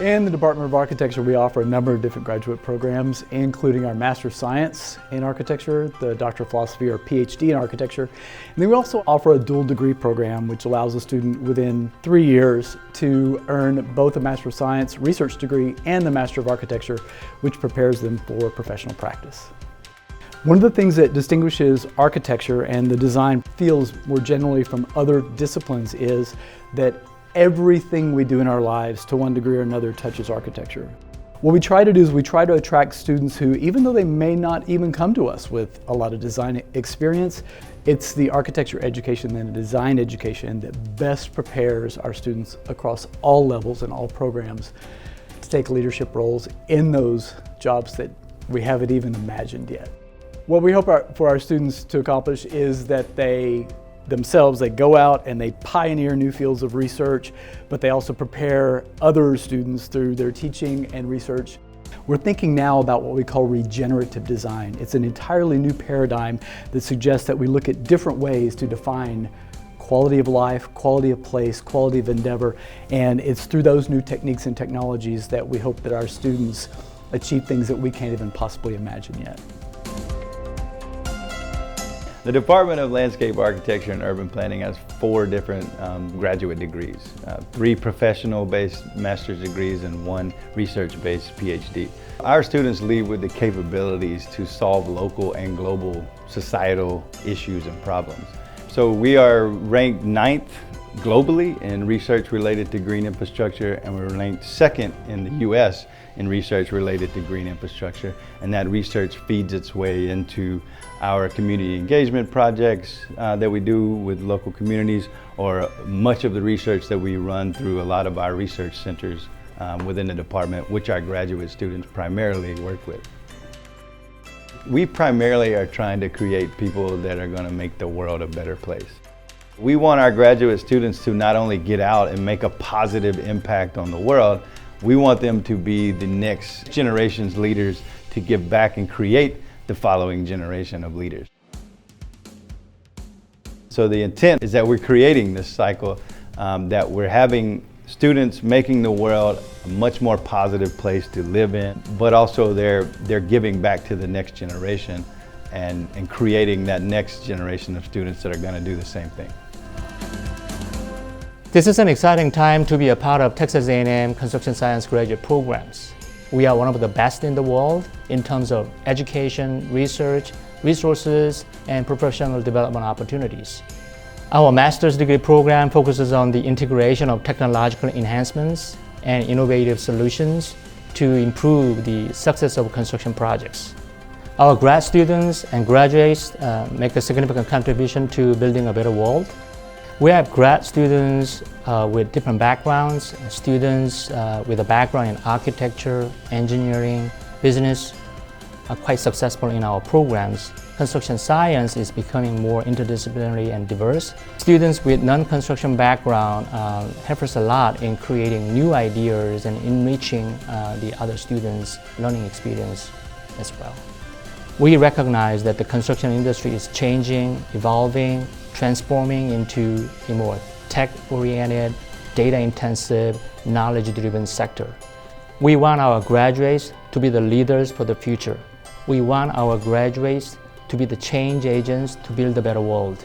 In the Department of Architecture, we offer a number of different graduate programs, including our Master of Science in Architecture, the Doctor of Philosophy or PhD in Architecture. And then we also offer a dual degree program, which allows a student within 3 years to earn both a Master of Science research degree and the Master of Architecture, which prepares them for professional practice. One of the things that distinguishes architecture and the design fields more generally from other disciplines is that everything we do in our lives to one degree or another touches architecture. What we try to do is we try to attract students who, even though they may not even come to us with a lot of design experience, it's the architecture education and the design education that best prepares our students across all levels and all programs to take leadership roles in those jobs that we haven't even imagined yet. What we hope for our students to accomplish is that they go out and they pioneer new fields of research, but they also prepare other students through their teaching and research. We're thinking now about what we call regenerative design. It's an entirely new paradigm that suggests that we look at different ways to define quality of life, quality of place, quality of endeavor, and it's through those new techniques and technologies that we hope that our students achieve things that we can't even possibly imagine yet. The Department of Landscape Architecture and Urban Planning has 4 different graduate degrees, 3 professional-based master's degrees and 1 research-based PhD. Our students leave with the capabilities to solve local and global societal issues and problems. So we are ranked 9th globally in research related to green infrastructure, and we're ranked 2nd in the US in research related to green infrastructure, and that research feeds its way into our community engagement projects that we do with local communities, or much of the research that we run through a lot of our research centers within the department, which our graduate students primarily work with. We primarily are trying to create people that are going to make the world a better place. We want our graduate students to not only get out and make a positive impact on the world, we want them to be the next generation's leaders to give back and create the following generation of leaders. So the intent is that we're creating this cycle, that we're having students making the world a much more positive place to live in, but also they're giving back to the next generation and creating that next generation of students that are going to do the same thing. This is an exciting time to be a part of Texas A&M Construction Science graduate programs. We are one of the best in the world in terms of education, research, resources, and professional development opportunities. Our master's degree program focuses on the integration of technological enhancements and innovative solutions to improve the success of construction projects. Our grad students and graduates make a significant contribution to building a better world. We have grad students with different backgrounds, students with a background in architecture, engineering, business are quite successful in our programs. Construction science is becoming more interdisciplinary and diverse. Students with non-construction background help us a lot in creating new ideas and enriching the other students' learning experience as well. We recognize that the construction industry is changing, evolving, transforming into a more tech-oriented, data-intensive, knowledge-driven sector. We want our graduates to be the leaders for the future. We want our graduates to be the change agents to build a better world.